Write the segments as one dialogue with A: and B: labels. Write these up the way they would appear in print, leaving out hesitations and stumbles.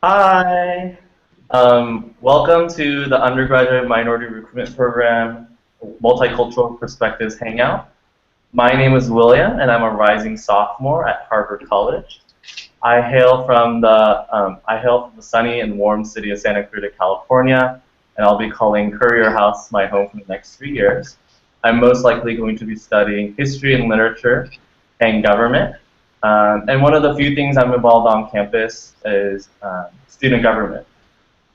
A: Hi. Welcome to the Undergraduate Minority Recruitment Program Multicultural Perspectives Hangout. My name is William, and I'm a rising sophomore at Harvard College. I hail from the sunny and warm city of Santa Cruz, California, and I'll be calling Courier House my home for the next 3 years. I'm most likely going to be studying history and literature and government. And one of the few things I'm involved on campus is student government.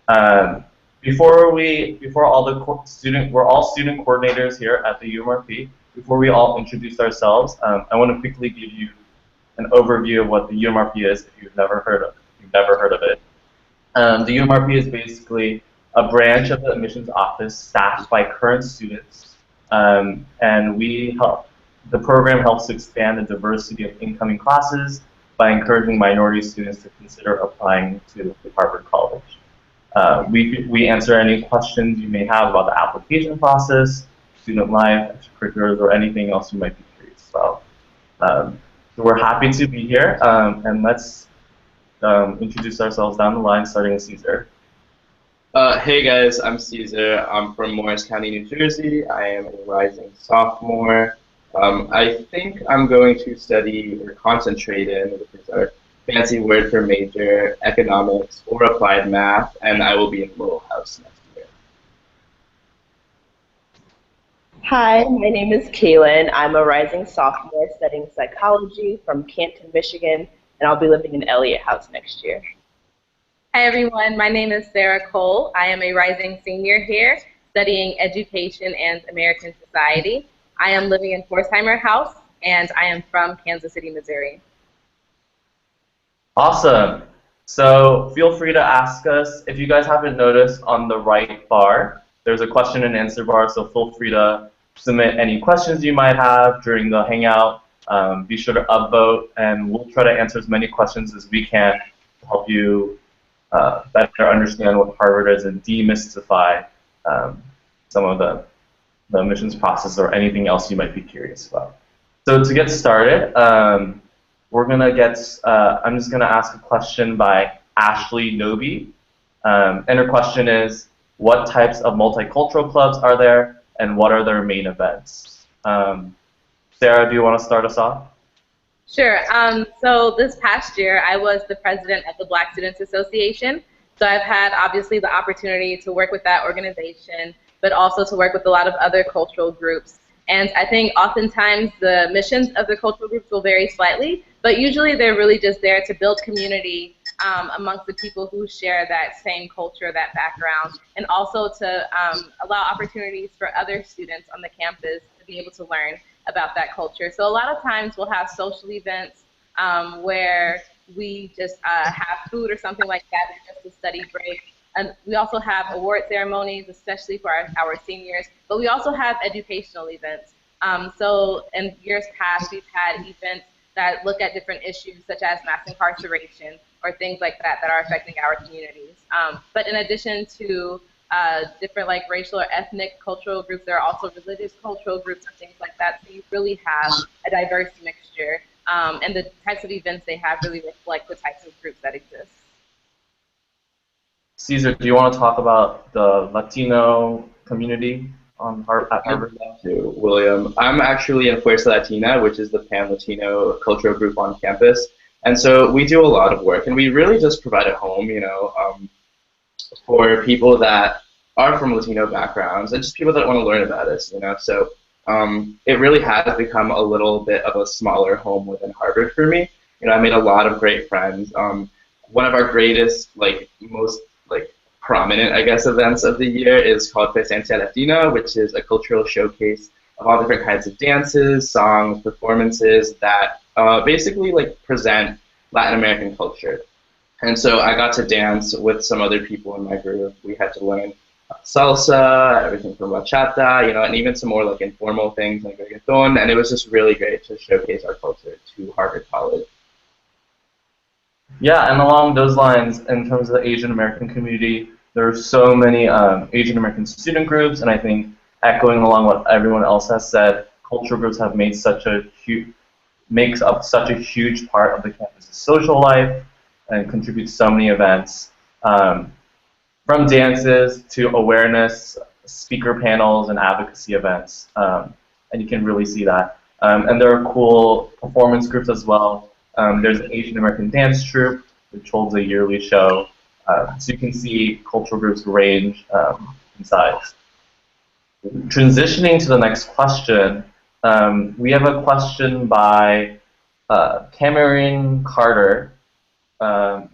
A: Um, before all the we're all student coordinators here at the UMRP. Before we all introduce ourselves, I want to quickly give you an overview of what the UMRP is if you've never heard of it. The UMRP is basically a branch of the admissions office staffed by current students, and the program helps to expand the diversity of incoming classes by encouraging minority students to consider applying to Harvard College. We answer any questions you may have about the application process, student life, extracurriculars, or anything else you might be curious about. So we're happy to be here, and let's introduce ourselves down the line, starting with Caesar.
B: Hey guys, I'm Caesar. I'm from Morris County, New Jersey. I am a rising sophomore. I think I'm going to study or concentrate in, which is our fancy word for major, economics or applied math, and I will be in Lowell House next year.
C: Hi, my name is Kaylin. I'm a rising sophomore studying psychology from Canton, Michigan, and I'll be living in Elliott House next year.
D: Hi everyone, my name is Sarah Cole. I am a rising senior here studying education and American society. I am living in Forsheimer House, and I am from Kansas City, Missouri.
A: Awesome. So feel free to ask us. If you guys haven't noticed, on the right bar, there's a question and answer bar, so feel free to submit any questions you might have during the Hangout. Be sure to upvote, and we'll try to answer as many questions as we can to help you better understand what Harvard is and demystify some of the admissions process or anything else you might be curious about. So to get started, I'm just gonna ask a question by Ashley Noby, and her question is, what types of multicultural clubs are there, and what are their main events? Sarah, do you want to start us off?
D: Sure. So this past year, I was the president of the Black Students Association. So I've had, obviously, the opportunity to work with that organization, but also to work with a lot of other cultural groups. And I think oftentimes the missions of the cultural groups will vary slightly, but usually they're really just there to build community amongst the people who share that same culture, that background, and also to allow opportunities for other students on the campus to be able to learn about that culture. So a lot of times we'll have social events where we just have food or something like that, just a study break. And we also have award ceremonies, especially for our seniors, but we also have educational events. So in years past, we've had events that look at different issues such as mass incarceration or things like that that are affecting our communities. But in addition to different like racial or ethnic cultural groups, there are also religious cultural groups and things like that. So you really have a diverse mixture, and the types of events they have really reflect the types of groups that exist.
A: Caesar, do you want to talk about the Latino community at Harvard?
B: I'd love to, William. I'm actually in Fuerza Latina, which is the Pan-Latino cultural group on campus. And so we do a lot of work, and we really just provide a home, for people that are from Latino backgrounds and just people that want to learn about us, So it really has become a little bit of a smaller home within Harvard for me. I made a lot of great friends. One of our greatest, most prominent, I guess, events of the year is called Presencia Latina, which is a cultural showcase of all different kinds of dances, songs, performances that basically present Latin American culture. And so I got to dance with some other people in my group. We had to learn salsa, everything from bachata, and even some more informal things like reggaeton, and it was just really great to showcase our culture to Harvard College.
A: Yeah, and along those lines, in terms of the Asian American community, there are so many Asian American student groups, and I think echoing along what everyone else has said, cultural groups have made makes up such a huge part of the campus's social life and contributes so many events. from dances to awareness, speaker panels, and advocacy events. And you can really see that. And there are cool performance groups as well. There's an Asian American dance troupe, which holds a yearly show. So you can see cultural groups range in size. Transitioning to the next question, we have a question by Cameron Carter, and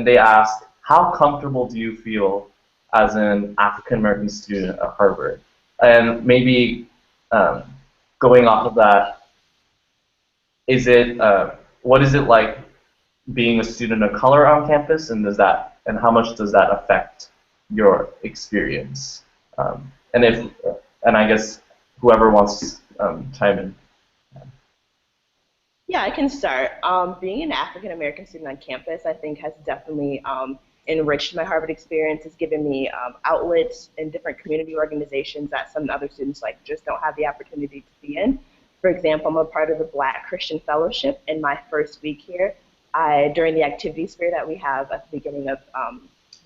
A: they ask, how comfortable do you feel as an African American student at Harvard? And maybe going off of that, what is it like being a student of color on campus, and how much does that affect your experience? And I guess whoever wants to chime in.
C: Yeah, I can start. Being an African American student on campus, I think, has definitely enriched my Harvard experience. It's given me outlets in different community organizations that some other students just don't have the opportunity to be in. For example, I'm a part of the Black Christian Fellowship. In my first week here, during the activities fair that we have at the beginning of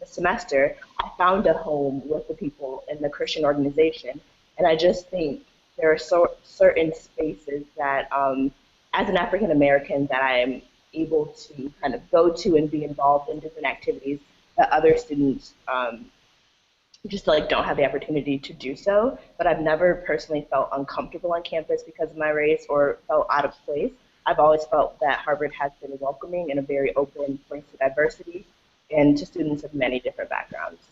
C: the semester, I found a home with the people in the Christian organization. And I just think there are certain spaces that, as an African American, that I am able to kind of go to and be involved in different activities that other students just don't have the opportunity to do so. But I've never personally felt uncomfortable on campus because of my race or felt out of place. I've always felt that Harvard has been welcoming and a very open place to diversity and to students of many different backgrounds.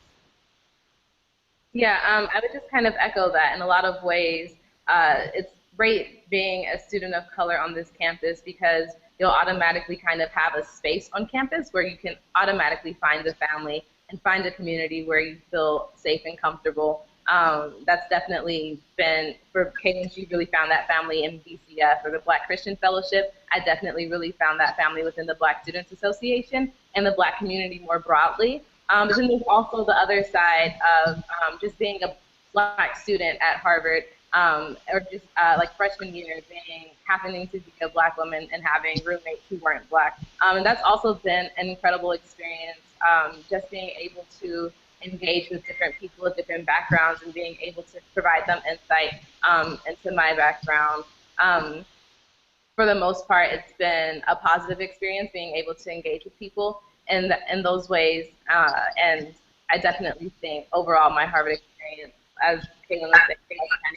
D: Yeah, I would just kind of echo that in a lot of ways. It's great being a student of color on this campus because you'll automatically kind of have a space on campus where you can automatically find a family and find a community where you feel safe and comfortable. That's definitely been, for Caitlin, she really found that family in BCF or the Black Christian Fellowship. I definitely really found that family within the Black Students Association and the Black community more broadly. But then there's also the other side of just being a Black student at Harvard, or just like freshman year, happening to be a Black woman and having roommates who weren't Black. And that's also been an incredible experience, just being able to engage with different people with different backgrounds and being able to provide them insight into my background. For the most part, it's been a positive experience being able to engage with people in those ways. And I definitely think overall my Harvard experience, as Caitlin was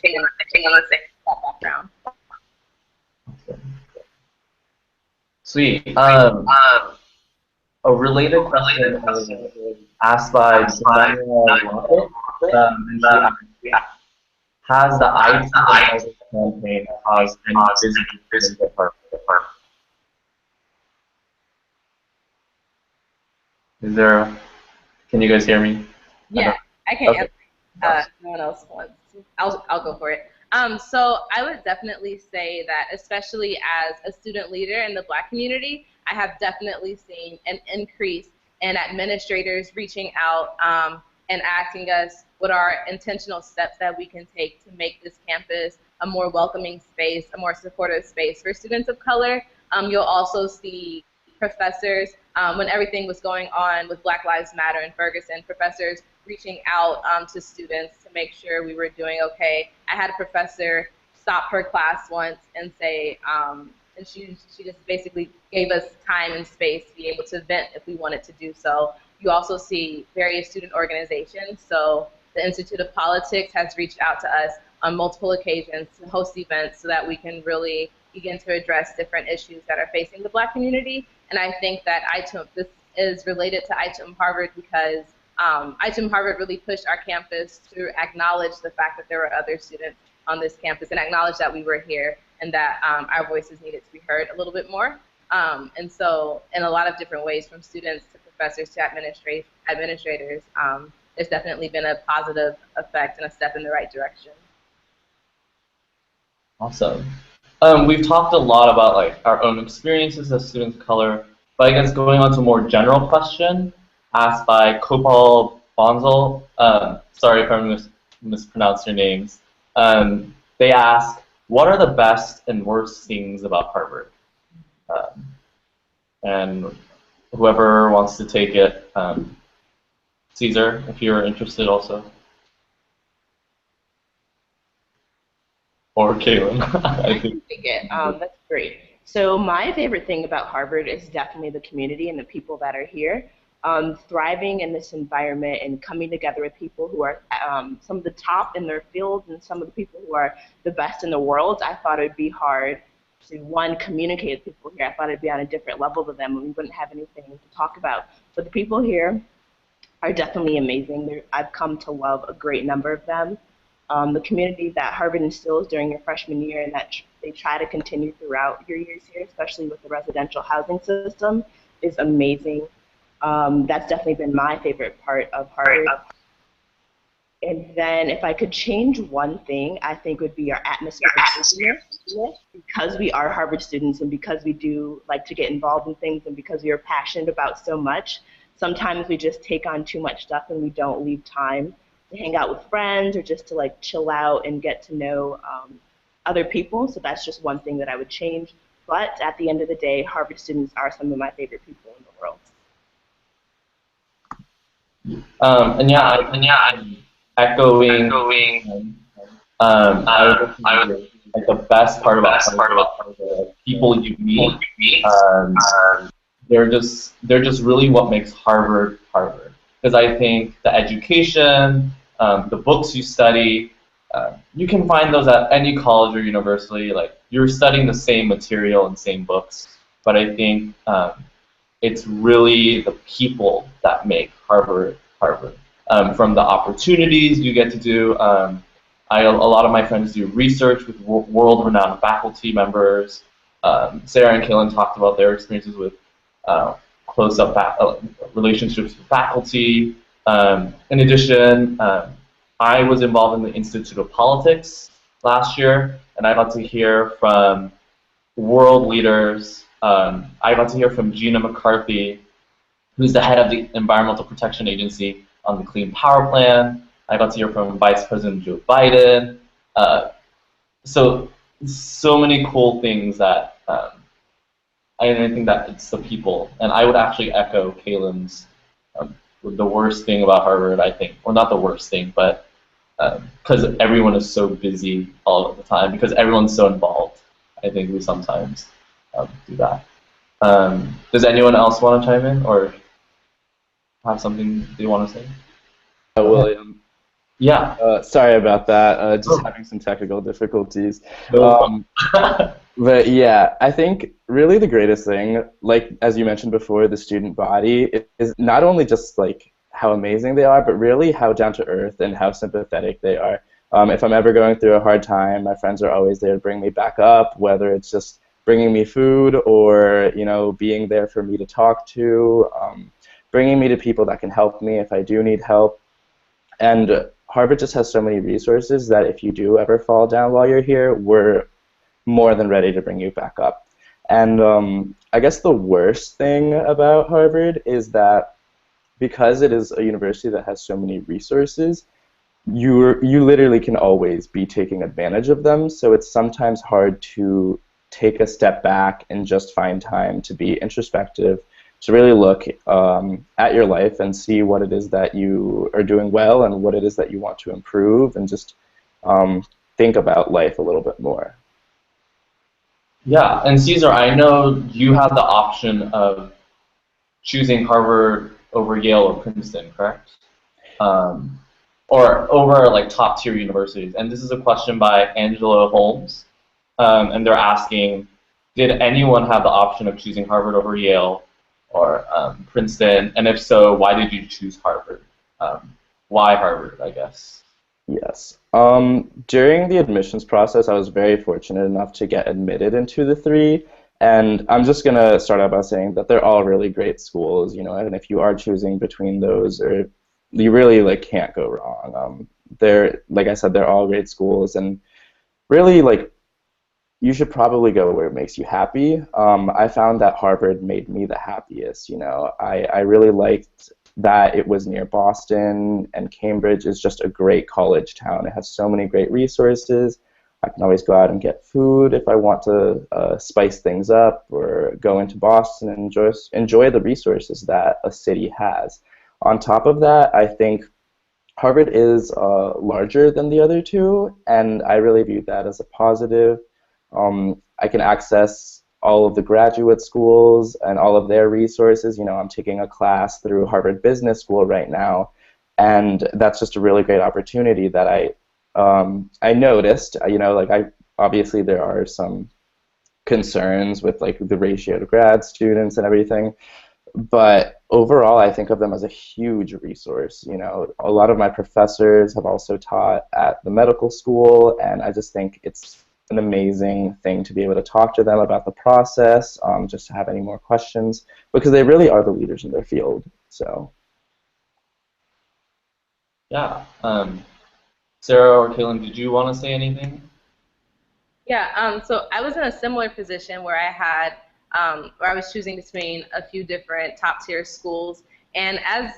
D: saying, that background.
A: Sweet. A related question asked by Daniel has the IT campaign caused any physical harm? Can you guys hear me?
D: Yeah, I can answer. No one else wants to. I'll go for it. So I would definitely say that, especially as a student leader in the Black community, I have definitely seen an increase in administrators reaching out and asking us what are intentional steps that we can take to make this campus a more welcoming space, a more supportive space for students of color. You'll also see professors, when everything was going on with Black Lives Matter in Ferguson, professors reaching out to students to make sure we were doing okay. I had a professor stop her class once and say, and she just basically gave us time and space to be able to vent if we wanted to do so. You also see various student organizations. So the Institute of Politics has reached out to us on multiple occasions to host events so that we can really begin to address different issues that are facing the Black community. And I think that this is related to ITUM Harvard because ITUM Harvard really pushed our campus to acknowledge the fact that there were other students on this campus and acknowledge that we were here and that our voices needed to be heard a little bit more. And so in a lot of different ways, from students to professors to administrators, there's definitely been a positive effect and a step in the right direction.
A: Awesome. We've talked a lot about our own experiences as students of color, but I guess going on to a more general question asked by Kopal Bonzel. Sorry if I mispronounced your names. They ask, what are the best and worst things about Harvard? And whoever wants to take it, Caesar, if you're interested also. Or Caitlin.
C: I can take it. That's great. So my favorite thing about Harvard is definitely the community and the people that are here. Thriving in this environment and coming together with people who are some of the top in their fields and some of the people who are the best in the world, I thought it would be hard to, one, communicate with people here. I thought it'd be on a different level to them and we wouldn't have anything to talk about. But the people here are definitely amazing. I've come to love a great number of them. The community that Harvard instills during your freshman year and that they try to continue throughout your years here, especially with the residential housing system, is amazing. That's definitely been my favorite part of Harvard. And then if I could change one thing, I think would be our atmosphere here. Because we are Harvard students and because we do like to get involved in things and because we are passionate about so much, sometimes we just take on too much stuff and we don't leave time to hang out with friends or just to like chill out and get to know other people. So that's just one thing that I would change. But at the end of the day, Harvard students are some of my favorite people in the world.
A: I'm echoing. I would like the best part about Harvard, the people you meet. They're just really what makes Harvard Harvard. Because I think the education, the books you study, you can find those at any college or university. Like you're studying the same material and same books, but I think it's really the people that make Harvard Harvard. From the opportunities you get to do. A lot of my friends do research with world-renowned faculty members. Sarah and Kaylin talked about their experiences with close-up relationships with faculty. In addition, I was involved in the Institute of Politics last year, and I got to hear from world leaders. I got to hear from Gina McCarthy, who's the head of the Environmental Protection Agency on the Clean Power Plan. I got to hear from Vice President Joe Biden. So many cool things that I think that it's the people. And I would actually echo Kaylin's, the worst thing about Harvard, I think, well, not the worst thing, but because everyone is so busy all of the time, because everyone's so involved, I think we sometimes do that. Does anyone else want to chime in or have something they want to say?
E: William.
A: Yeah.
E: Sorry about that. Just having some technical difficulties.
A: No.
E: But yeah, I think really the greatest thing, like as you mentioned before, the student body is not only just like how amazing they are, but really how down to earth and how sympathetic they are. If I'm ever going through a hard time, my friends are always there to bring me back up, whether it's just bringing me food or being there for me to talk to, bringing me to people that can help me if I do need help. And Harvard just has so many resources that if you do ever fall down while you're here, we're more than ready to bring you back up. And I guess the worst thing about Harvard is that because it is a university that has so many resources, you literally can always be taking advantage of them. So it's sometimes hard to take a step back and just find time to be introspective, to really look at your life and see what it is that you are doing well and what it is that you want to improve, and just think about life a little bit more.
A: Yeah, and Caesar, I know you have the option of choosing Harvard over Yale or Princeton, correct? Or over like top tier universities. And this is a question by Angela Holmes, and they're asking, did anyone have the option of choosing Harvard over Yale or Princeton, and if so, why did you choose Harvard? Why Harvard, I guess?
E: Yes. During the admissions process, I was very fortunate enough to get admitted into the three, and I'm just going to start out by saying that they're all really great schools, and if you are choosing between those, or you really can't go wrong. They're, like I said, they're all great schools, and really you should probably go where it makes you happy. I found that Harvard made me the happiest. I really liked that it was near Boston, and Cambridge is just a great college town. It has so many great resources. I can always go out and get food if I want to spice things up, or go into Boston and enjoy the resources that a city has. On top of that, I think Harvard is larger than the other two, and I really view that as a positive. I can access all of the graduate schools and all of their resources. You know, I'm taking a class through Harvard Business School right now, and that's just a really great opportunity that I noticed. You know, like obviously there are some concerns with like the ratio to grad students and everything, but overall I think of them as a huge resource. You know, a lot of my professors have also taught at the medical school, and I just think it's an amazing thing to be able to talk to them about the process, just to have any more questions, because they really are the leaders in their field. So
A: Yeah. Sarah or Caitlin, did you want to say anything?
D: Yeah, so I was in a similar position where I was choosing between a few different top tier schools. And as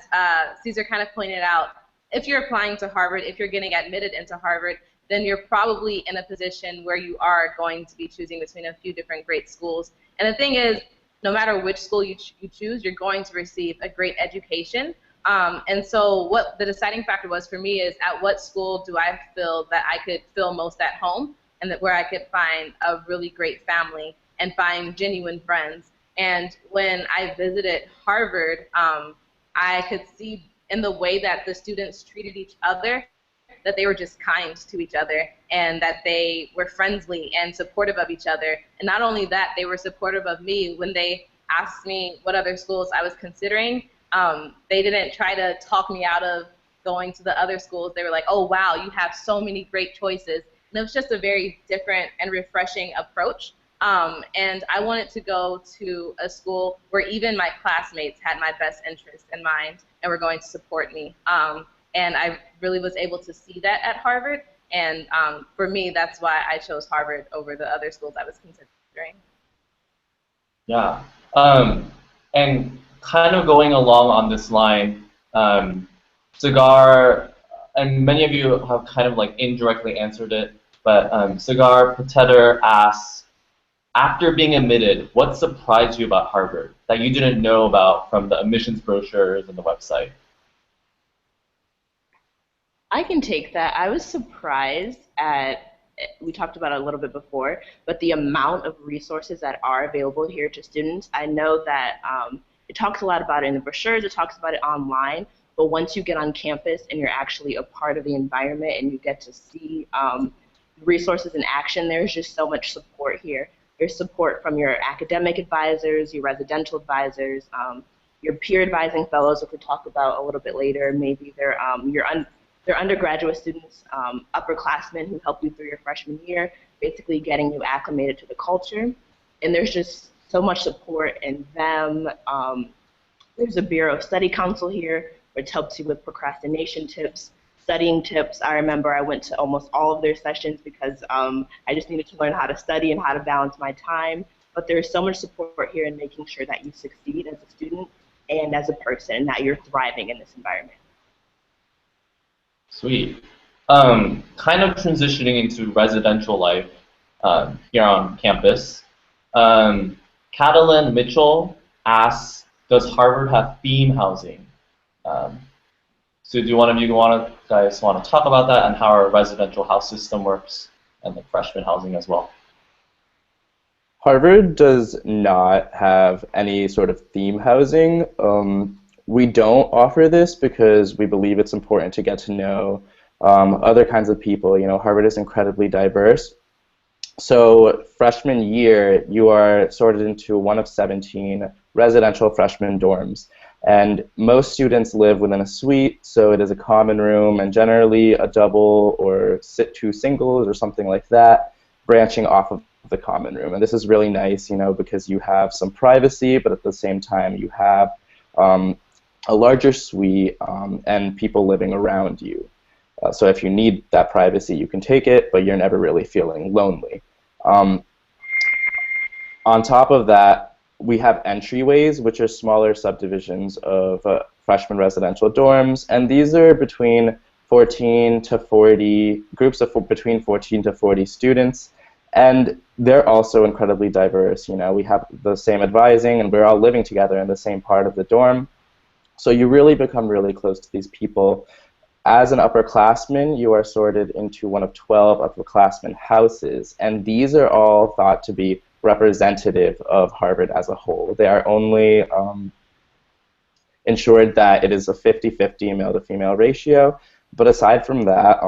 D: Caesar kind of pointed out, if you're applying to Harvard, if you're getting admitted into Harvard, then you're probably in a position where you are going to be choosing between a few different great schools. And the thing is, no matter which school you choose, you're going to receive a great education. And so what the deciding factor was for me is, at what school do I feel that I could feel most at home, and that where I could find a really great family and find genuine friends. And when I visited Harvard, I could see in the way that the students treated each other that they were just kind to each other, and that they were friendly and supportive of each other. And not only that, they were supportive of me when they asked me what other schools I was considering. They didn't try to talk me out of going to the other schools. They were like, oh, wow, you have so many great choices. And it was just a very different and refreshing approach. And I wanted to go to a school where even my classmates had my best interest in mind and were going to support me. And I really was able to see that at Harvard. And for me, that's why I chose Harvard over the other schools I was considering.
A: Yeah. And kind of going along on this line, Cigar, and many of you have kind of like indirectly answered it, but Cigar Pateter asks, after being admitted, what surprised you about Harvard that you didn't know about from the admissions brochures and the website?
C: I can take that. I was surprised at, we talked about it a little bit before, but the amount of resources that are available here to students. I know that it talks a lot about it in the brochures, it talks about it online, but once you get on campus and you're actually a part of the environment and you get to see resources in action, there's just so much support here. There's support from your academic advisors, your residential advisors, your peer advising fellows, which we'll talk about a little bit later. Maybe they're undergraduate students, upperclassmen who help you through your freshman year, basically getting you acclimated to the culture. And there's just so much support in them. There's a Bureau of Study Council here, which helps you with procrastination tips, studying tips. I remember I went to almost all of their sessions because I just needed to learn how to study and how to balance my time. But there's so much support here in making sure that you succeed as a student and as a person, that you're thriving in this environment.
A: Sweet. Kind of transitioning into residential life here on campus. Catalin Mitchell asks, does Harvard have theme housing? So do one of you guys want to talk about that and how our residential house system works, and the freshman housing as well?
E: Harvard does not have any sort of theme housing. We don't offer this because we believe it's important to get to know other kinds of people. You know, Harvard is incredibly diverse. So freshman year, you are sorted into one of 17 residential freshman dorms. And most students live within a suite, so it is a common room, and generally a double or two singles or something like that, branching off of the common room. And this is really nice, you know, because you have some privacy, but at the same time you have a larger suite and people living around you. So if you need that privacy, you can take it, but you're never really feeling lonely. On top of that, we have entryways, which are smaller subdivisions of freshman residential dorms, and these are between 14 to 40 groups of between 14 to 40 students, and they're also incredibly diverse. You know, we have the same advising, and we're all living together in the same part of the dorm. So you really become really close to these people. As an upperclassman, you are sorted into one of 12 upperclassmen houses, and these are all thought to be representative of Harvard as a whole. They are only ensured that it is a 50-50 male to female ratio, but aside from that,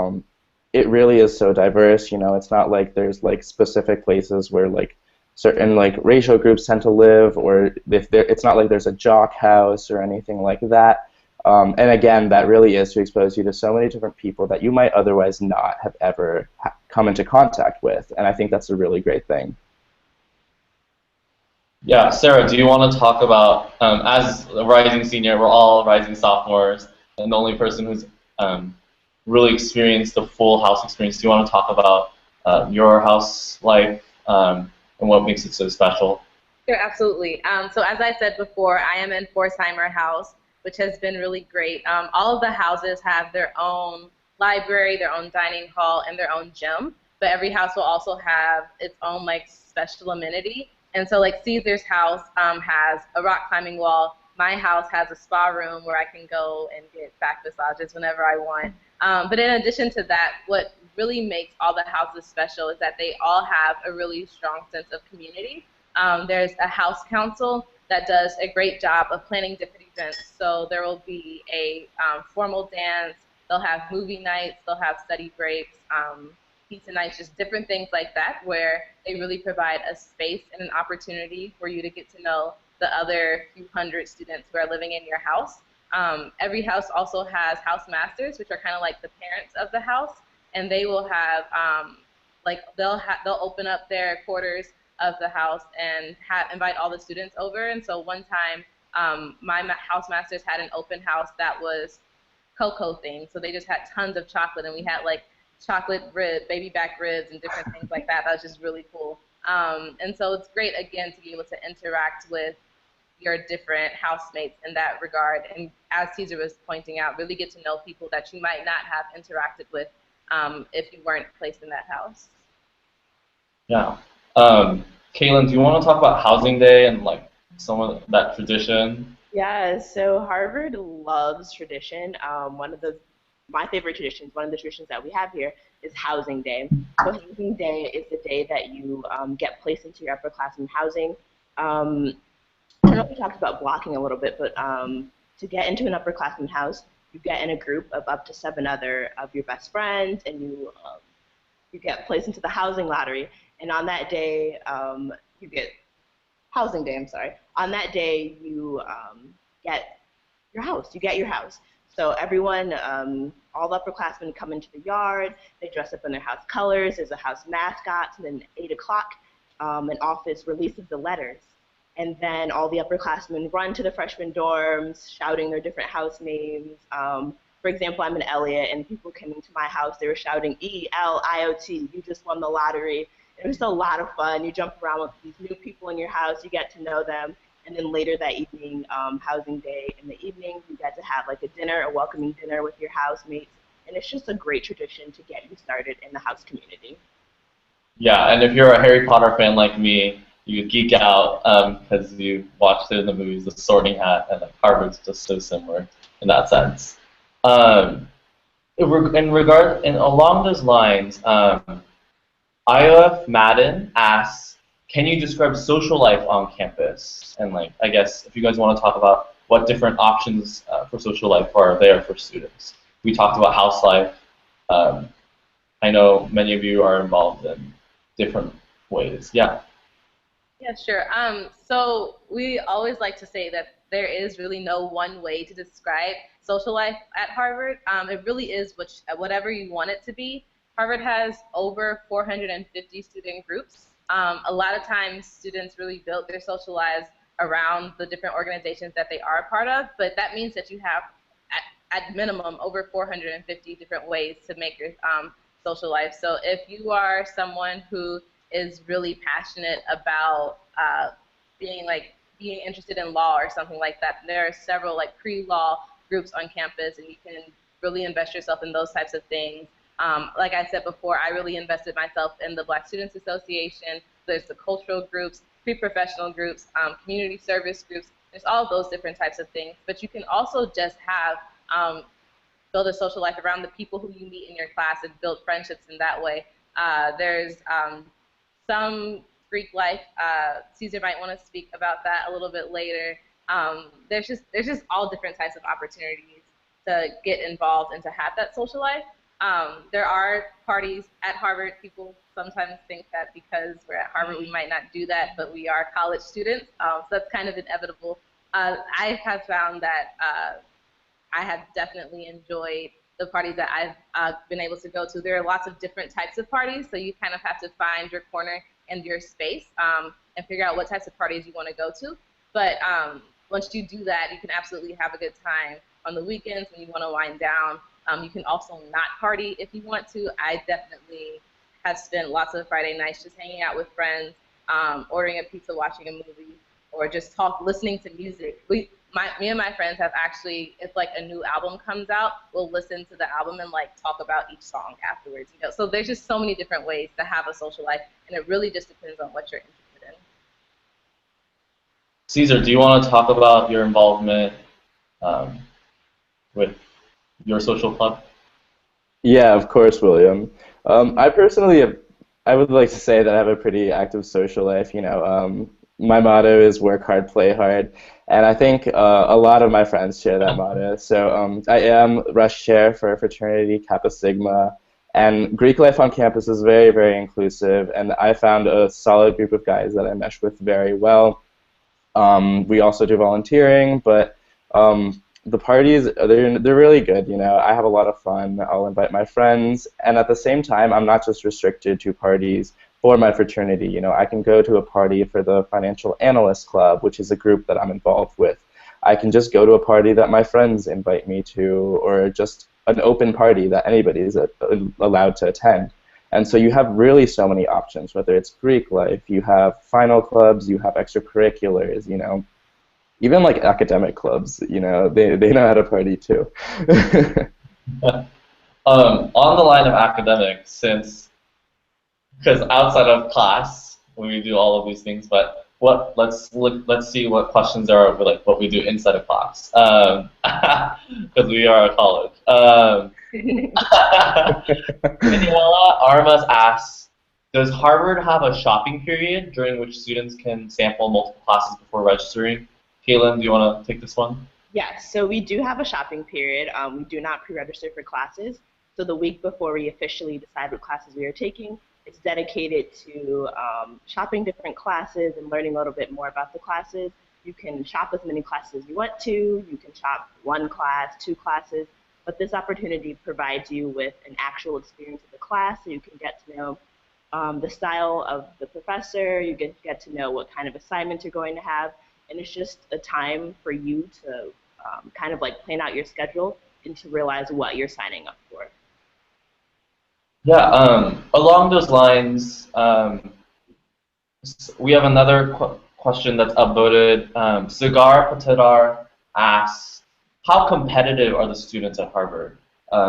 E: it really is so diverse. You know, it's not like there's like specific places where like certain like racial groups tend to live, or if it's not like there's a jock house or anything like that. And again, that really is to expose you to so many different people that you might otherwise not have ever come into contact with, and I think that's a really great thing.
A: Yeah, Sarah, do you want to talk about, as a rising senior, we're all rising sophomores, and the only person who's really experienced the full house experience, do you want to talk about your house life and what makes it so special?
D: Sure, absolutely. So as I said before, I am in Forsheimer House, which has been really great. All of the houses have their own library, their own dining hall, and their own gym, but every house will also have its own like special amenity. And so like Caesar's house has a rock climbing wall. My house has a spa room where I can go and get back massages whenever I want. But in addition to that, what really makes all the houses special is that they all have a really strong sense of community. There's a house council that does a great job of planning different events. So there will be a formal dance, they'll have movie nights, they'll have study breaks, pizza nights, just different things like that, where they really provide a space and an opportunity for you to get to know the other few hundred students who are living in your house. Every house also has house masters, which are kind of like the parents of the house, and they will have they'll open up their quarters of the house and invite all the students over. And so one time, my house masters had an open house that was cocoa themed, so they just had tons of chocolate, and we had like chocolate baby back ribs and different things like that. That was just really cool. And so it's great, again, to be able to interact with your different housemates in that regard. And as Caesar was pointing out, really get to know people that you might not have interacted with if you weren't placed in that house.
A: Yeah. Kaylin, do you want to talk about Housing Day and like some of that tradition?
C: Yeah, so Harvard loves tradition. My favorite traditions, one of the traditions that we have here is Housing Day. So Housing Day is the day that you get placed into your upperclassmen housing. I don't know if we talked about blocking a little bit, but to get into an upperclassman house, you get in a group of up to 7 other of your best friends, and you get placed into the housing lottery. And on that day, you get Housing Day. I'm sorry. On that day, you get your house. You get your house. So everyone, all the upperclassmen come into the yard. They dress up in their house colors. There's a house mascot. And then 8 o'clock, an office releases the letters. And then all the upperclassmen run to the freshman dorms, shouting their different house names. For example, I'm in Elliott, and people came into my house. They were shouting E-L-I-O-T. You just won the lottery. It was a lot of fun. You jump around with these new people in your house. You get to know them. And then later that evening, Housing Day, in the evening, you get to have like a dinner, a welcoming dinner with your housemates. And it's just a great tradition to get you started in the house community.
A: Yeah, and if you're a Harry Potter fan like me, you geek out because you watched it in the movies, The Sorting Hat, and like Harvard's just so similar in that sense. Along those lines, IOF Madden asks, can you describe social life on campus? And like, I guess if you guys want to talk about what different options for social life are there for students. We talked about house life. I know many of you are involved in different ways. Yeah.
D: Yeah, sure. So we always like to say that there is really no one way to describe social life at Harvard. It really is whatever you want it to be. Harvard has over 450 student groups. A lot of times students really build their social lives around the different organizations that they are a part of, but that means that you have, at minimum, over 450 different ways to make your social life. So if you are someone who is really passionate about being interested in law or something like that, there are several like pre-law groups on campus, and you can really invest yourself in those types of things. Like I said before, I really invested myself in the Black Students Association. There's the cultural groups, pre-professional groups, community service groups. There's all of those different types of things. But you can also just have build a social life around the people who you meet in your class and build friendships in that way. There's some Greek life. Caesar might want to speak about that a little bit later. There's just all different types of opportunities to get involved and to have that social life. There are parties at Harvard. People sometimes think that because we're at Harvard, we might not do that, but we are college students, so that's kind of inevitable. I have found that I have definitely enjoyed the parties that I've been able to go to. There are lots of different types of parties, so you kind of have to find your corner and your space and figure out what types of parties you want to go to. But once you do that, you can absolutely have a good time on the weekends when you want to wind down. You can also not party if you want to. I definitely have spent lots of Friday nights just hanging out with friends, ordering a pizza, watching a movie, or just listening to music. Me and my friends have actually, if like a new album comes out, we'll listen to the album and like talk about each song afterwards. You know, so there's just so many different ways to have a social life, and it really just depends on what you're interested in.
A: Caesar, do you want to talk about your involvement with your social club?
E: Yeah, of course, William. I personally, I would like to say that I have a pretty active social life. You know, my motto is work hard, play hard, and I think a lot of my friends share that motto. So I am Rush Chair for fraternity Kappa Sigma, and Greek life on campus is very, very inclusive, and I found a solid group of guys that I mesh with very well. We also do volunteering, but the parties, they're really good. You know, I have a lot of fun. I'll invite my friends, and at the same time, I'm not just restricted to parties for my fraternity. You know, I can go to a party for the Financial Analyst Club, which is a group that I'm involved with. I can just go to a party that my friends invite me to, or just an open party that anybody is allowed to attend. And so you have really so many options, whether it's Greek life, you have final clubs, you have extracurriculars, you know, even like academic clubs, you know, they know how to party too.
A: On the line of academics, because outside of class, we do all of these things, but let's see what questions are like what we do inside of class, because we are a college. Daniela Armas asks, does Harvard have a shopping period during which students can sample multiple classes before registering? Kaylin, do you want to take this one?
C: Yes, so we do have a shopping period. We do not pre-register for classes. So the week before we officially decide what classes we are taking, it's dedicated to shopping different classes and learning a little bit more about the classes. You can shop as many classes as you want to. You can shop one class, two classes. But this opportunity provides you with an actual experience of the class, so you can get to know the style of the professor. You get to know what kind of assignments you're going to have. And it's just a time for you to kind of like plan out your schedule and to realize what you're signing up for.
A: Yeah, along those lines, we have another question that's upvoted. Cigar Patadar asks, how competitive are the students at Harvard?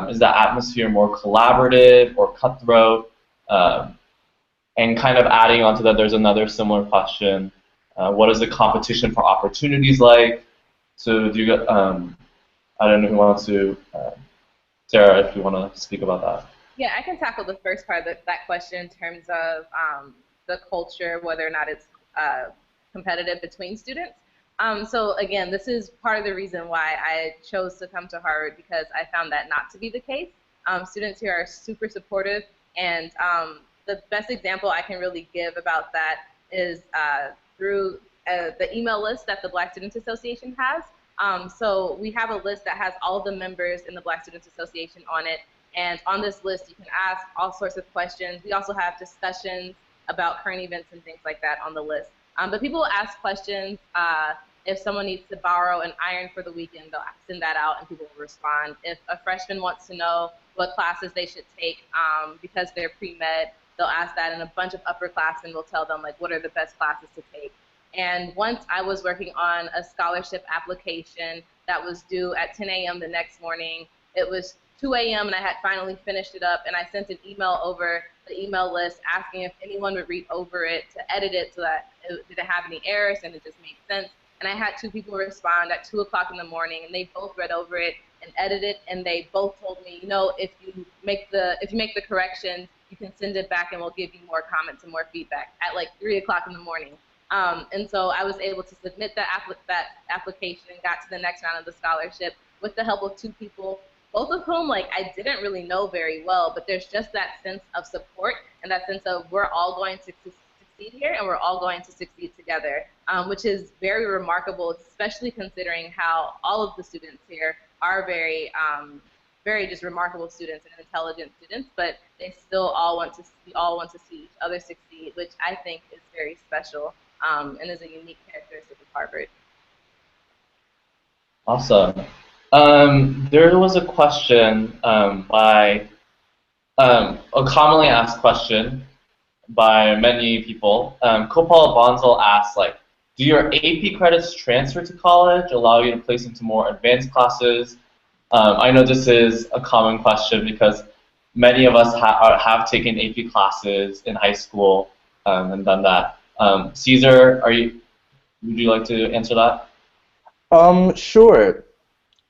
A: Is the atmosphere more collaborative or cutthroat? And kind of adding on to that, there's another similar question. What is the competition for opportunities like? So do you, I don't know who wants to, Sarah, if you want to speak about that.
D: Yeah, I can tackle the first part of that question in terms of the culture, whether or not it's competitive between students. So again, this is part of the reason why I chose to come to Harvard, because I found that not to be the case. Students here are super supportive, and the best example I can really give about that is through the email list that the Black Students Association has. So we have a list that has all of the members in the Black Students Association on it, and on this list you can ask all sorts of questions. We also have discussions about current events and things like that on the list. But people will ask questions. If someone needs to borrow an iron for the weekend, they'll send that out and people will respond. If a freshman wants to know what classes they should take because they're pre-med, they'll ask that, and a bunch of upperclassmen will tell them like what are the best classes to take. And once I was working on a scholarship application that was due at 10 a.m. the next morning. It was 2 a.m. and I had finally finished it up, and I sent an email over the email list asking if anyone would read over it to edit it so that it didn't have any errors and it just made sense. And I had 2 people respond at 2 o'clock in the morning, and they both read over it and edited it, and they both told me, you know, if you make the corrections, you can send it back and we'll give you more comments and more feedback at like 3 o'clock in the morning. And so I was able to submit that application and got to the next round of the scholarship with the help of 2 people, both of whom like I didn't really know very well, but there's just that sense of support and that sense of we're all going to succeed here and we're all going to succeed together, which is very remarkable, especially considering how all of the students here are very just remarkable students and intelligent students, but they still all want to see each other succeed, which I think is very special and is a unique characteristic of Harvard.
A: Awesome. There was a question a commonly asked question by many people. Kopal Bonsal asked, like, do your AP credits transfer to college, allow you to place into more advanced classes? I know this is a common question because many of us have taken AP classes in high school and done that. Caesar, would you like to answer that?
E: Sure.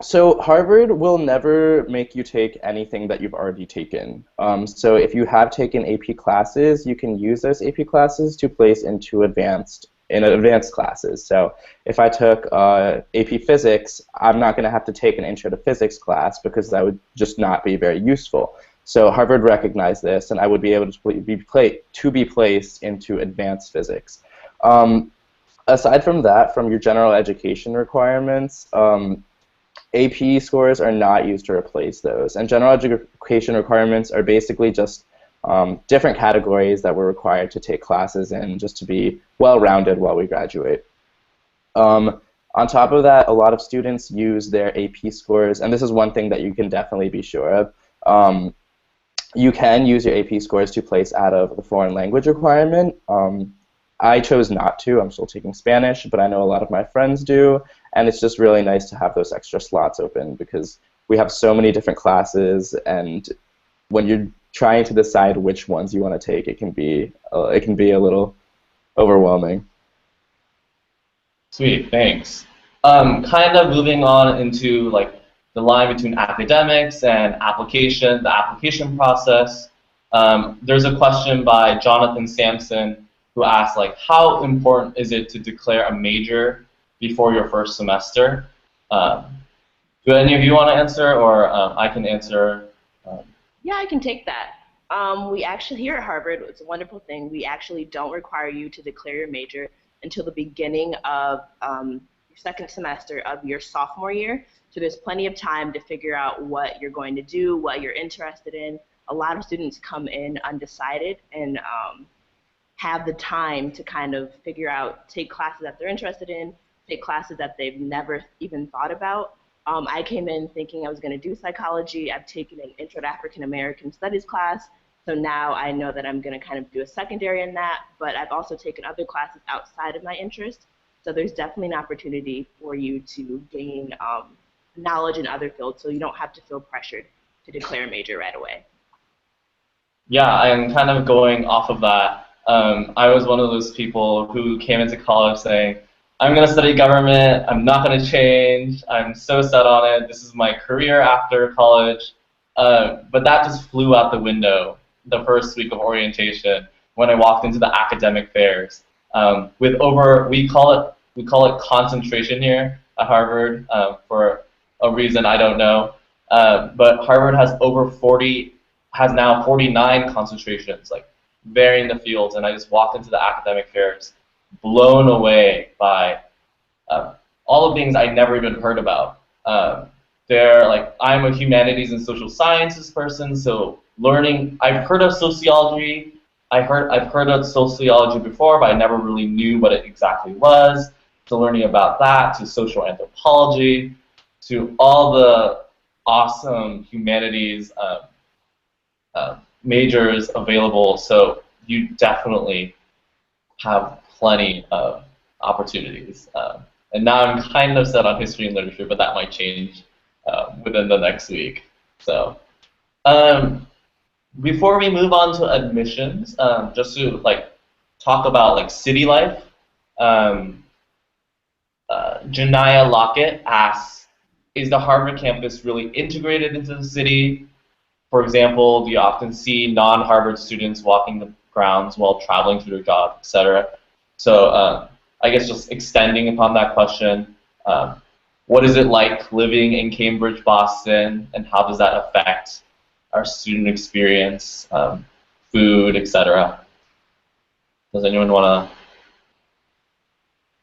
E: So Harvard will never make you take anything that you've already taken. So if you have taken AP classes, you can use those AP classes to place into advanced classes. So if I took AP Physics, I'm not going to have to take an Intro to Physics class because that would just not be very useful. So Harvard recognized this, and I would be able to be placed into advanced physics. Aside from that, from your general education requirements, AP scores are not used to replace those. And general education requirements are basically just different categories that we're required to take classes in just to be well-rounded while we graduate. On top of that, a lot of students use their AP scores, and this is one thing that you can definitely be sure of. You can use your AP scores to place out of the foreign language requirement. I chose not to. I'm still taking Spanish, but I know a lot of my friends do, and it's just really nice to have those extra slots open because we have so many different classes, and when you're trying to decide which ones you want to take, it can be a little overwhelming.
A: Sweet, thanks. Kind of moving on into like the line between academics and the application process. There's a question by Jonathan Sampson who asked, like, how important is it to declare a major before your first semester? Do any of you want to answer, or I can answer?
C: Yeah, I can take that. We actually, here at Harvard, it's a wonderful thing, we actually don't require you to declare your major until the beginning of your second semester of your sophomore year. So there's plenty of time to figure out what you're going to do, what you're interested in. A lot of students come in undecided and have the time to kind of figure out, take classes that they're interested in, take classes that they've never even thought about. I came in thinking I was going to do psychology. I've taken an Intro to African American Studies class, so now I know that I'm going to kind of do a secondary in that, but I've also taken other classes outside of my interest, so there's definitely an opportunity for you to gain knowledge in other fields, so you don't have to feel pressured to declare a major right away.
A: Yeah, and kind of going off of that, I was one of those people who came into college saying, I'm going to study government, I'm not going to change, I'm so set on it, this is my career after college. But that just flew out the window the first week of orientation when I walked into the academic fairs. We call it concentration here at Harvard for a reason I don't know. But Harvard has now 49 concentrations, like varying the fields, and I just walked into the academic fairs blown away by all the things I never even heard about. They're like, I'm a humanities and social sciences person, so learning, I've heard of sociology, I've heard of sociology before, but I never really knew what it exactly was. So learning about that, to social anthropology, to all the awesome humanities majors available, so you definitely have plenty of opportunities. And now I'm kind of set on history and literature, but that might change within the next week. So, before we move on to admissions, just to like talk about like city life, um, Janaya Lockett asks, is the Harvard campus really integrated into the city? For example, do you often see non-Harvard students walking the grounds while traveling to their job, etc.? So I guess just extending upon that question, what is it like living in Cambridge, Boston, and how does that affect our student experience, food, etc.? Does anyone want to?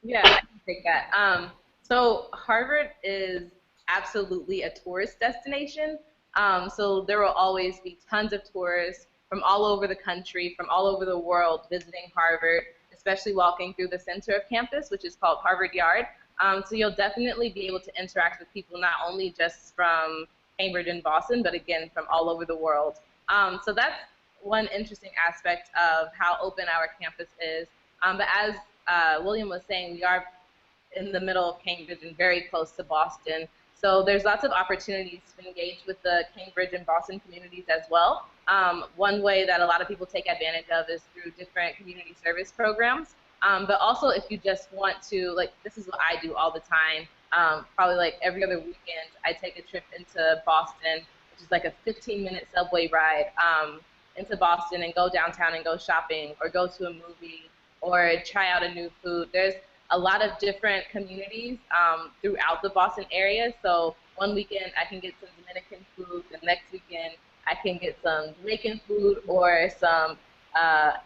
D: Yeah, I can take that. So Harvard is absolutely a tourist destination. So there will always be tons of tourists from all over the country, from all over the world visiting Harvard, especially walking through the center of campus, which is called Harvard Yard. So you'll definitely be able to interact with people not only just from Cambridge and Boston, but again, from all over the world. So that's one interesting aspect of how open our campus is. But as William was saying, we are in the middle of Cambridge and very close to Boston. So there's lots of opportunities to engage with the Cambridge and Boston communities as well. One way that a lot of people take advantage of is through different community service programs. But also if you just want to, like, this is what I do all the time. Probably like every other weekend, I take a trip into Boston, which is like a 15-minute subway ride into Boston and go downtown and go shopping or go to a movie or try out a new food. There's a lot of different communities throughout the Boston area. So one weekend I can get some Dominican food, the next weekend I can get some Jamaican food or some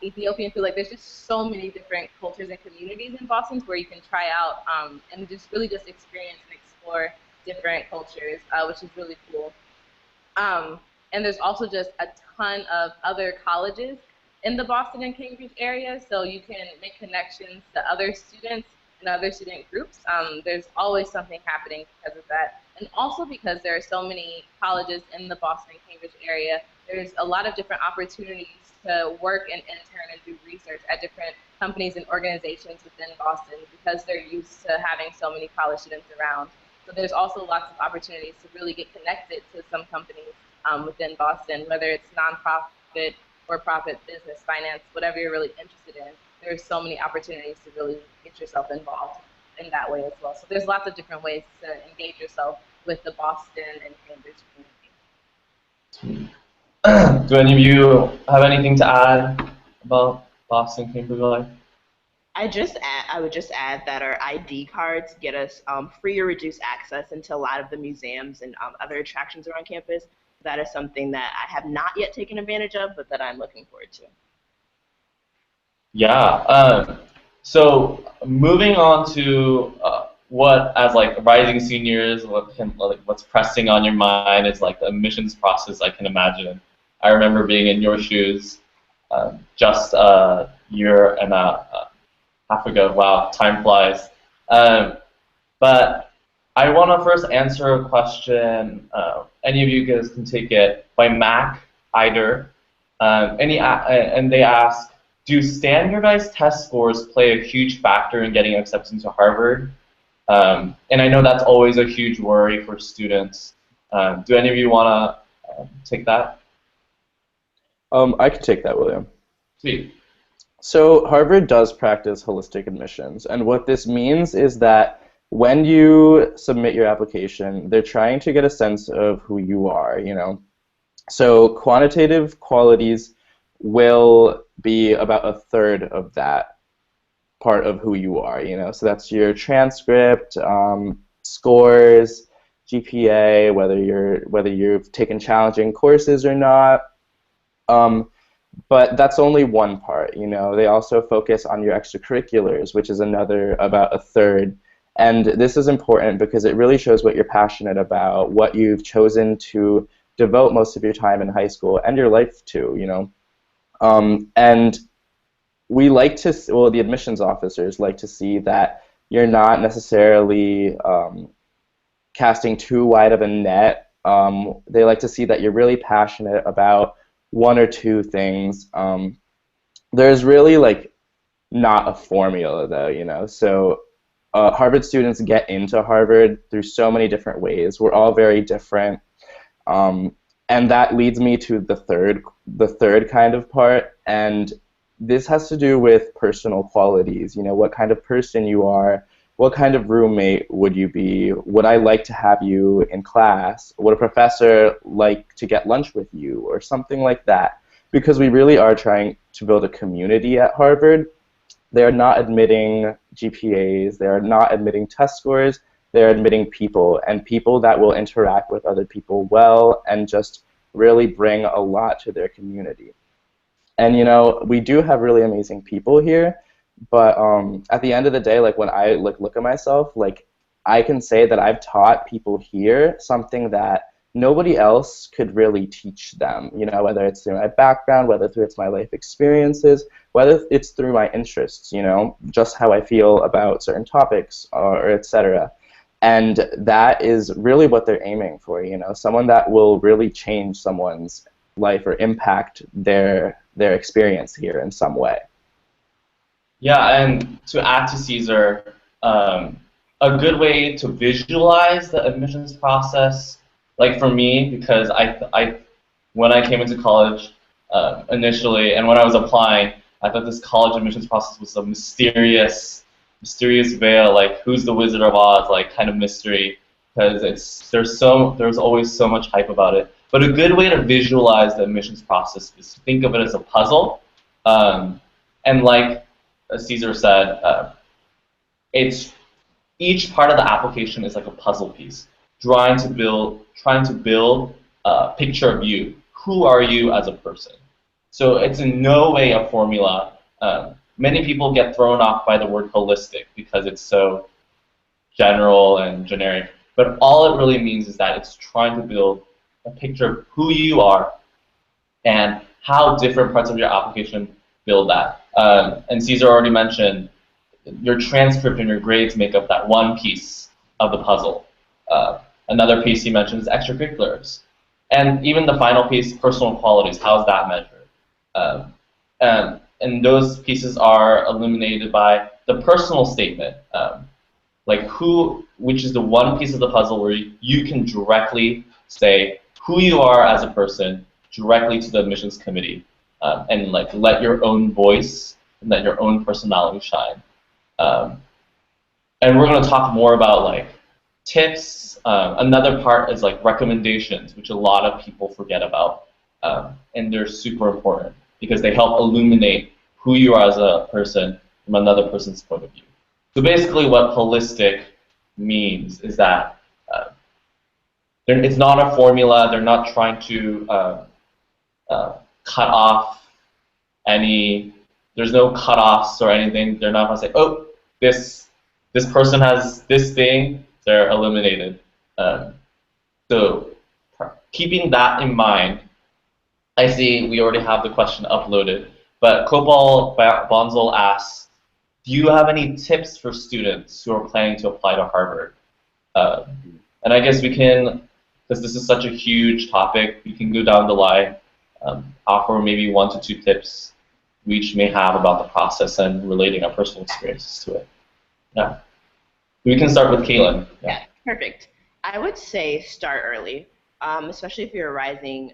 D: Ethiopian food. Like there's just so many different cultures and communities in Boston where you can try out and just really just experience and explore different cultures, which is really cool. And there's also just a ton of other colleges in the Boston and Cambridge area, so you can make connections to other students and other student groups. There's always something happening because of that. And also because there are so many colleges in the Boston and Cambridge area, there's a lot of different opportunities to work and intern and do research at different companies and organizations within Boston because they're used to having so many college students around. So there's also lots of opportunities to really get connected to some companies within Boston, whether it's nonprofit, for-profit, business, finance, whatever you're really interested in. There's so many opportunities to really get yourself involved in that way as well. So there's lots of different ways to engage yourself with the Boston and Cambridge community.
A: Do any of you have anything to add about Boston, Cambridge life?
C: I would just add that our ID cards get us free or reduced access into a lot of the museums and other attractions around campus. That is something that I have not yet taken advantage of, but that I'm looking forward to.
A: Yeah. So moving on to what, as like rising seniors, what's pressing on your mind is like the admissions process. I can imagine. I remember being in your shoes just a year and a half ago. Wow, time flies. But I want to first answer a question. Any of you guys can take it by Mac Eider. And they ask, do standardized test scores play a huge factor in getting accepted into Harvard? And I know that's always a huge worry for students. Do any of you want to take that?
E: I can take that, William.
A: Sweet.
E: So Harvard does practice holistic admissions, and what this means is that when you submit your application, they're trying to get a sense of who you are, you know. So quantitative qualities will be about a third of that part of who you are, you know. So that's your transcript, scores, GPA, whether you've taken challenging courses or not. But that's only one part, you know. They also focus on your extracurriculars, which is another about a third. And this is important because it really shows what you're passionate about, what you've chosen to devote most of your time in high school and your life to, you know. And we like to, well, the admissions officers like to see that you're not necessarily casting too wide of a net. They like to see that you're really passionate about one or two things. There's really like not a formula though, you know. So Harvard students get into Harvard through so many different ways. We're all very different. And that leads me to the third kind of part, and this has to do with personal qualities. You know, what kind of person you are, what kind of roommate would you be, would I like to have you in class, would a professor like to get lunch with you, or something like that. Because we really are trying to build a community at Harvard. They are not admitting GPAs, they are not admitting test scores, they're admitting people, and people that will interact with other people well and just really bring a lot to their community. And you know, we do have really amazing people here, but at the end of the day, like when I look at myself, like I can say that I've taught people here something that nobody else could really teach them. You know, whether it's through my background, whether through it's my life experiences, whether it's through my interests. You know, just how I feel about certain topics or etc. And that is really what they're aiming for. You know, someone that will really change someone's life or impact their experience here in some way.
A: Yeah, and to add to Caesar, a good way to visualize the admissions process, like for me, because when I came into college initially, and when I was applying, I thought this college admissions process was a mysterious veil, like who's the Wizard of Oz, like kind of mystery, because there's always so much hype about it. But a good way to visualize the admissions process is to think of it as a puzzle, and like Caesar said, it's each part of the application is like a puzzle piece, trying to build a picture of you. Who are you as a person? So it's in no way a formula. Many people get thrown off by the word holistic because it's so general and generic. But all it really means is that it's trying to build a picture of who you are and how different parts of your application build that. And Caesar already mentioned your transcript and your grades make up that one piece of the puzzle. Another piece he mentioned is extracurriculars. And even the final piece, personal qualities, how is that measured? And those pieces are illuminated by the personal statement, which is the one piece of the puzzle where you can directly say who you are as a person directly to the admissions committee, and like let your own voice and let your own personality shine. And we're going to talk more about like tips. Another part is like recommendations, which a lot of people forget about, and they're super important because they help illuminate who you are as a person from another person's point of view. So basically, what holistic means is that it's not a formula. They're not trying to cut off any. There's no cutoffs or anything. They're not going to say, oh, this person has this thing. They're eliminated. So keeping that in mind, I see we already have the question uploaded. But Kopal Bonzel asks, do you have any tips for students who are planning to apply to Harvard? And I guess we can, because this is such a huge topic, we can go down the line, offer maybe 1 to 2 tips we each may have about the process and relating our personal experiences to it. Yeah. We can start with Caitlin.
C: Yeah, perfect. I would say start early, especially if you're a rising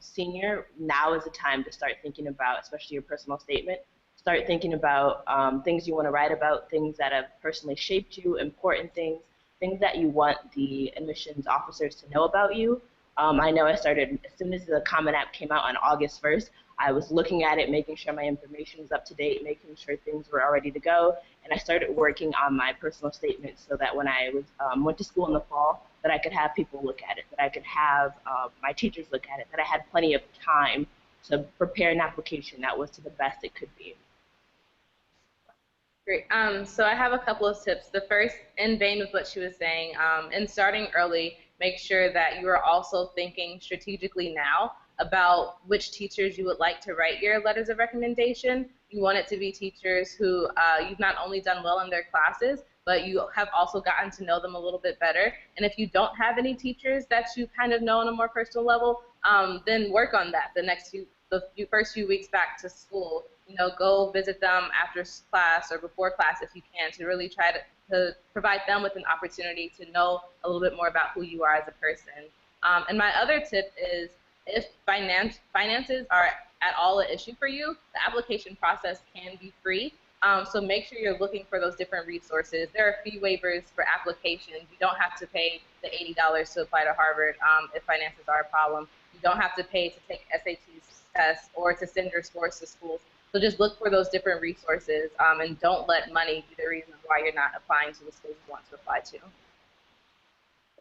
C: senior. Now is the time to start thinking about, especially your personal statement. Start thinking about things you want to write about, things that have personally shaped you, important things that you want the admissions officers to know about you. I know I started, as soon as the Common App came out on August 1st, I was looking at it, making sure my information was up to date, making sure things were all ready to go, and I started working on my personal statement so that when I was, went to school in the fall, that I could have people look at it, that I could have my teachers look at it, that I had plenty of time to prepare an application that was to the best it could be.
D: Great. So I have a couple of tips. The first, in vein with what she was saying, in starting early, make sure that you are also thinking strategically now about which teachers you would like to write your letters of recommendation. You want it to be teachers who you've not only done well in their classes, but you have also gotten to know them a little bit better. And if you don't have any teachers that you kind of know on a more personal level, then work on that the first few weeks back to school. You know, go visit them after class or before class if you can, to really try to provide them with an opportunity to know a little bit more about who you are as a person. And my other tip is, if finances are at all an issue for you, the application process can be free. So make sure you're looking for those different resources. There are fee waivers for applications. You don't have to pay the $80 to apply to Harvard if finances are a problem. You don't have to pay to take SAT tests or to send your scores to schools. So just look for those different resources, and don't let money be the reason why you're not applying to the schools you want to apply to.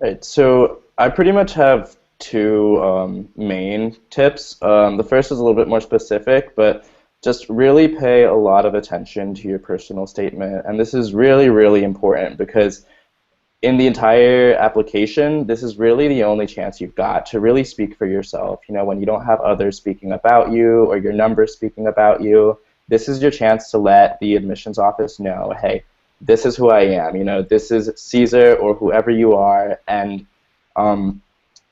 E: Right, so I pretty much have two main tips. The first is a little bit more specific, but just really pay a lot of attention to your personal statement. And this is really, really important because in the entire application, this is really the only chance you've got to really speak for yourself. You know, when you don't have others speaking about you or your numbers speaking about you, this is your chance to let the admissions office know, hey, this is who I am. You know, this is Caesar or whoever you are, and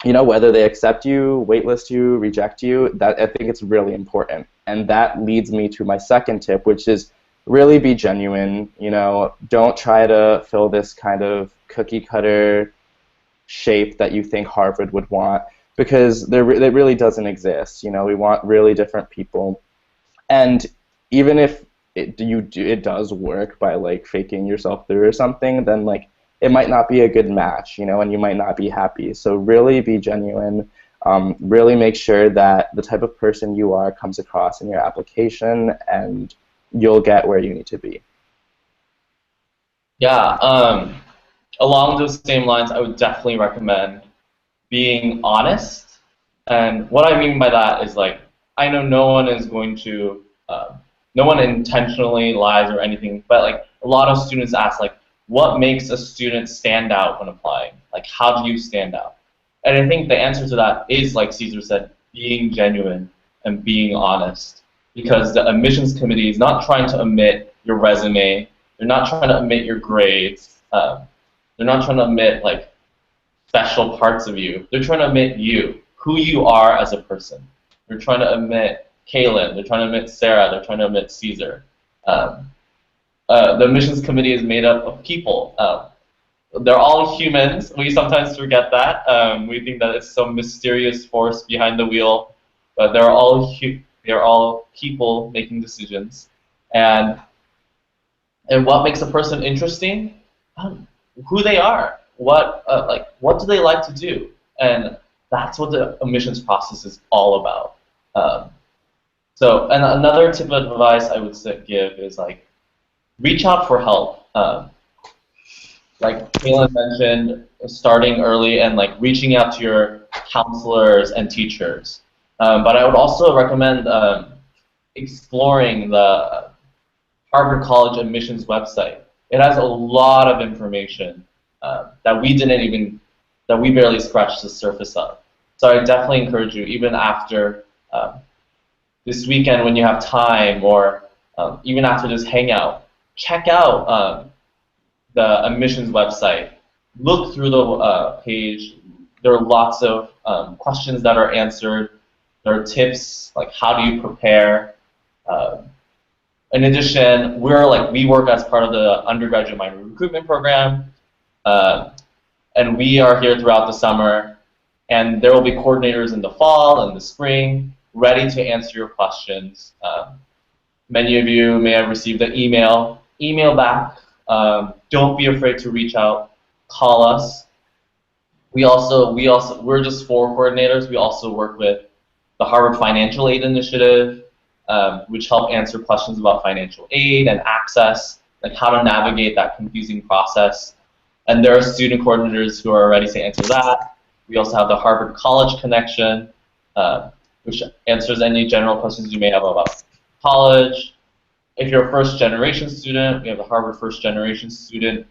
E: you know, whether they accept you, waitlist you, reject you, that I think it's really important. And that leads me to my second tip, which is really be genuine. You know, don't try to fill this kind of cookie cutter shape that you think Harvard would want, because it really doesn't exist. You know, we want really different people. And even if it does work by like faking yourself through or something, then like it might not be a good match, you know, and you might not be happy. So really be genuine. Really make sure that the type of person you are comes across in your application, and you'll get where you need to be.
A: Yeah, along those same lines, I would definitely recommend being honest. And what I mean by that is, like, I know no one is going to, no one intentionally lies or anything, but like a lot of students ask, like, what makes a student stand out when applying? Like, how do you stand out? And I think the answer to that is, like Caesar said, being genuine and being honest. Because the admissions committee is not trying to omit your resume. They're not trying to omit your grades. They're not trying to omit, like, special parts of you. They're trying to omit you, who you are as a person. They're trying to omit Kaylin. They're trying to omit Sarah. They're trying to omit Caesar. The admissions committee is made up of people. They're all humans. We sometimes forget that. We think that it's some mysterious force behind the wheel, but they're all people making decisions. And what makes a person interesting? Who they are. What do they like to do? And that's what the admissions process is all about. And another tip of advice I would give is, like, reach out for help. Like Kaylin mentioned, starting early and like reaching out to your counselors and teachers. But I would also recommend exploring the Harvard College admissions website. It has a lot of information that we barely scratched the surface of. So I definitely encourage you, even after this weekend when you have time, or even after this hangout, check out the admissions website. Look through the page. There are lots of questions that are answered. There are tips, like how do you prepare. In addition, we work as part of the undergraduate minor recruitment program, and we are here throughout the summer. And there will be coordinators in the fall and the spring ready to answer your questions. Many of you may have received an email. Email back. Don't be afraid to reach out. Call us. We're just 4 coordinators. We also work with the Harvard Financial Aid Initiative, which help answer questions about financial aid and access, like how to navigate that confusing process. And there are student coordinators who are ready to answer that. We also have the Harvard College Connection, which answers any general questions you may have about college. If you're a first-generation student, we have the Harvard First-Generation Student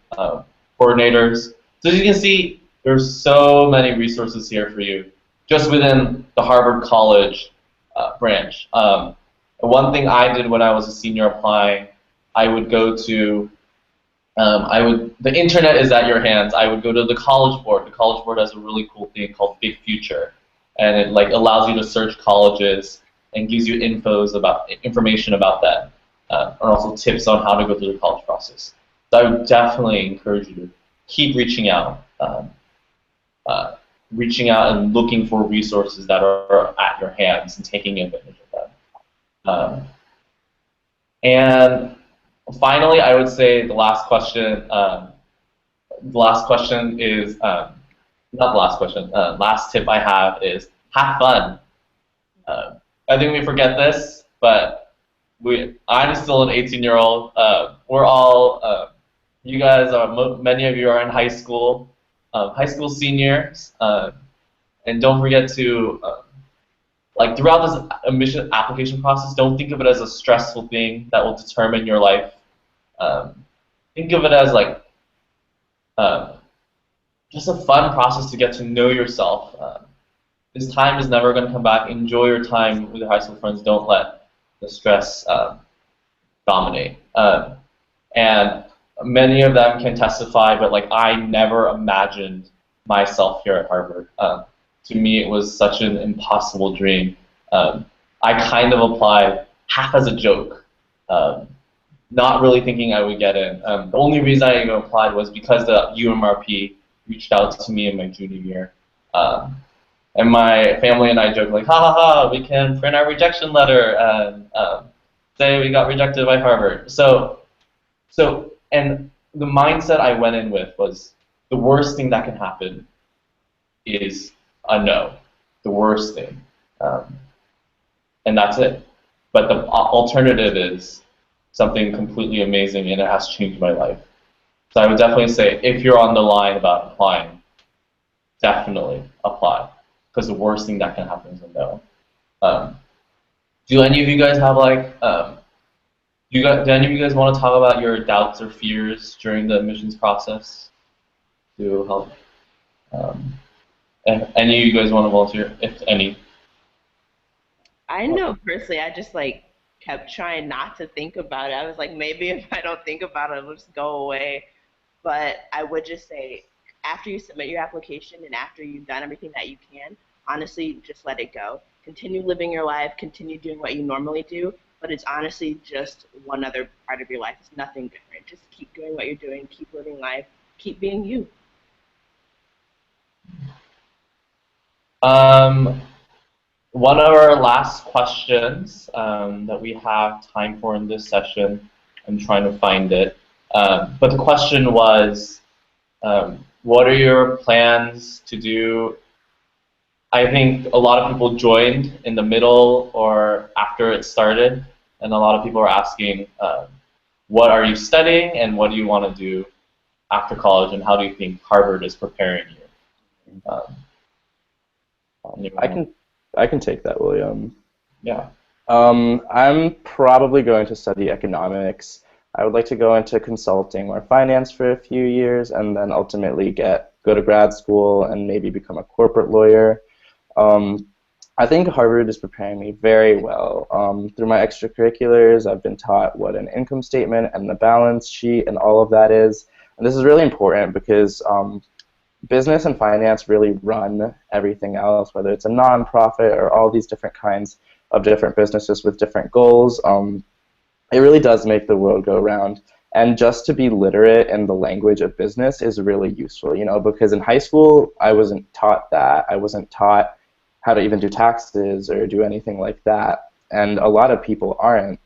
A: coordinators. So as you can see, there's so many resources here for you, just within the Harvard College branch. One thing I did when I was a senior applying, I would go to, the internet is at your hands. I would go to the College Board. The College Board has a really cool thing called Big Future, and it like allows you to search colleges and gives you information about them, and also tips on how to go through the college process. So I would definitely encourage you to keep reaching out. reaching out and looking for resources that are at your hands and taking advantage of them. And finally, I would say the last question. The last question is not the last question. Last tip I have is have fun. I think we forget this, but I'm still an 18-year-old. We're all you guys are. Many of you are in high school seniors, and don't forget to. Like throughout this admission application process, don't think of it as a stressful thing that will determine your life. Think of it as like just a fun process to get to know yourself. This time is never going to come back. Enjoy your time with your high school friends. Don't let the stress dominate. And many of them can testify, but like I never imagined myself here at Harvard. To me, it was such an impossible dream. I kind of applied half as a joke, not really thinking I would get in. The only reason I even applied was because the UMRP reached out to me in my junior year. And my family and I joked like, ha ha ha, we can print our rejection letter and say we got rejected by Harvard. And the mindset I went in with was the worst thing that can happen is a no, the worst thing, and that's it. But the alternative is something completely amazing, and it has changed my life. So I would definitely say, if you're on the line about applying, definitely apply, because the worst thing that can happen is a no. Do any of you guys have like, do any of you guys want to talk about your doubts or fears during the admissions process to help? If any of you guys want to volunteer, if any.
C: I know personally, I just like kept trying not to think about it. I was like, maybe if I don't think about it, it'll just go away. But I would just say, after you submit your application and after you've done everything that you can, honestly, just let it go. Continue living your life, continue doing what you normally do, but it's honestly just one other part of your life. It's nothing different. Just keep doing what you're doing, keep living life, keep being you.
A: One of our last questions that we have time for in this session, I'm trying to find it, but the question was, what are your plans to do? I think a lot of people joined in the middle or after it started, and a lot of people are asking, what are you studying and what do you want to do after college, and how do you think Harvard is preparing you?
E: I can take that, William.
A: Yeah.
E: I'm probably going to study economics. I would like to go into consulting or finance for a few years, and then ultimately go to grad school and maybe become a corporate lawyer. I think Harvard is preparing me very well. Through my extracurriculars, I've been taught what an income statement and the balance sheet and all of that is. And this is really important because business and finance really run everything else, whether it's a nonprofit or all these different kinds of different businesses with different goals. It really does make the world go round. And just to be literate in the language of business is really useful, you know, because in high school I wasn't taught that. I wasn't taught how to even do taxes or do anything like that. And a lot of people aren't.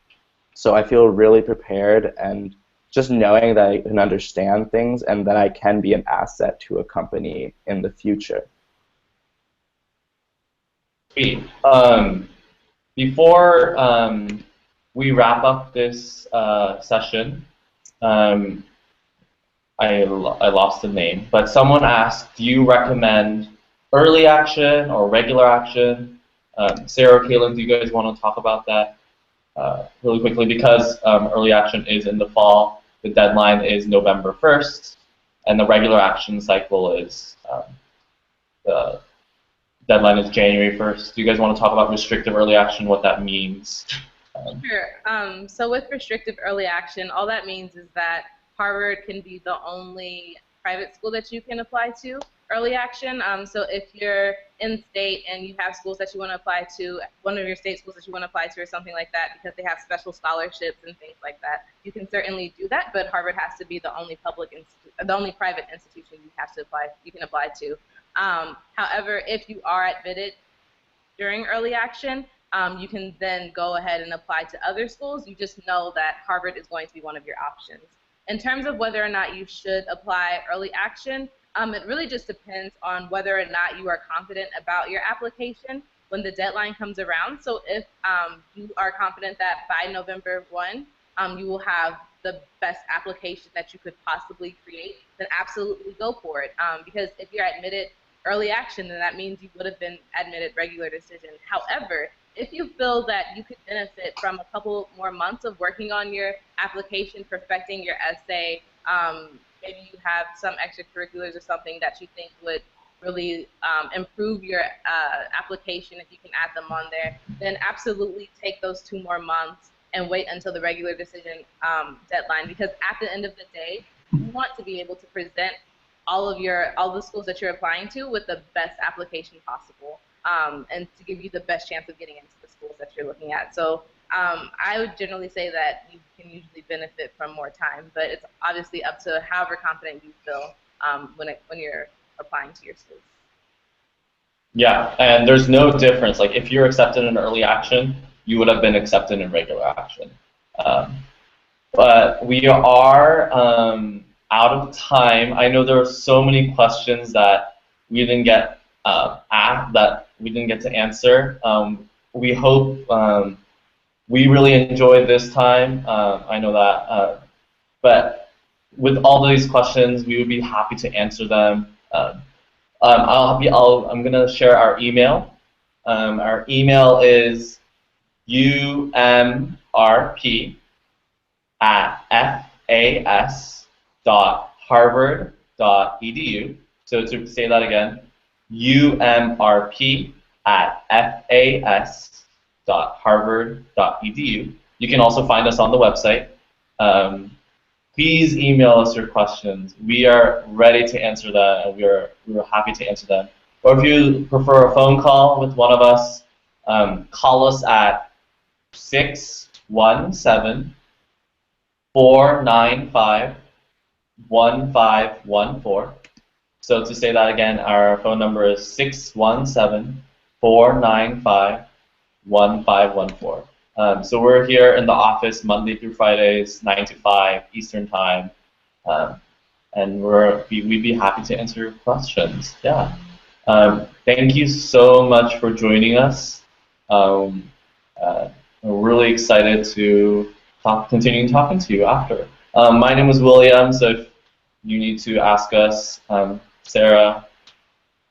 E: So I feel really prepared, and just knowing that I can understand things and that I can be an asset to a company in the future.
A: Sweet. Before we wrap up this session, I lost the name, but someone asked, do you recommend early action or regular action? Sarah or Caitlin, do you guys want to talk about that really quickly? Because early action is in the fall, the deadline is November 1st, and the regular action cycle is, the deadline is January 1st. Do you guys want to talk about restrictive early action, what that means?
D: Sure. So with restrictive early action, all that means is that Harvard can be the only private school that you can apply to early action. So if you're in state and you have schools that you want to apply to, one of your state schools that you want to apply to or something like that, because they have special scholarships and things like that, you can certainly do that, but Harvard has to be the only private institution you can apply to. However, if you are admitted during early action, you can then go ahead and apply to other schools. You just know that Harvard is going to be one of your options. In terms of whether or not you should apply early action, it really just depends on whether or not you are confident about your application when the deadline comes around. So if you are confident that by November 1, you will have the best application that you could possibly create, then absolutely go for it. Because if you're admitted early action, then that means you would have been admitted regular decision. However, if you feel that you could benefit from a couple more months of working on your application, perfecting your essay, maybe you have some extracurriculars or something that you think would really improve your application, if you can add them on there, then absolutely take those 2 more months and wait until the regular decision deadline, because at the end of the day, you want to be able to present all the schools that you're applying to with the best application possible, and to give you the best chance of getting into the schools that you're looking at. So I would generally say that you can usually benefit from more time, but it's obviously up to however confident you feel when you're applying to your schools.
A: Yeah, and there's no difference. Like if you're accepted in early action, you would have been accepted in regular action. But we are out of time. I know there are so many questions that we didn't get asked, that we didn't get to answer. We hope we really enjoyed this time. I know that, but with all these questions, we would be happy to answer them. I'm gonna share our email. Our email is umrp@fas.harvard.edu. So to say that again, umrp@fas.harvard.edu. You can also find us on the website. Please email us your questions. We are ready to answer them, and we're happy to answer them. Or if you prefer a phone call with one of us, call us at 617-495-1514. So to say that again, our phone number is 617-495-1514. So we're here in the office Monday through Fridays, 9 to 5 Eastern Time, and we'd be happy to answer your questions. Yeah. Thank you so much for joining us. We're really excited to continue talking to you after. My name is William, so if you need to ask us, Sarah,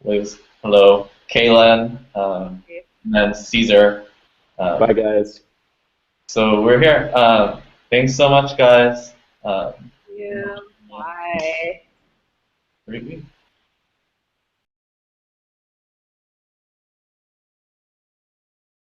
A: Liz, hello, Kaylin, and then Caesar.
E: Bye, guys.
A: So we're here. Thanks so much, guys.
C: Yeah. Bye.
A: Great week.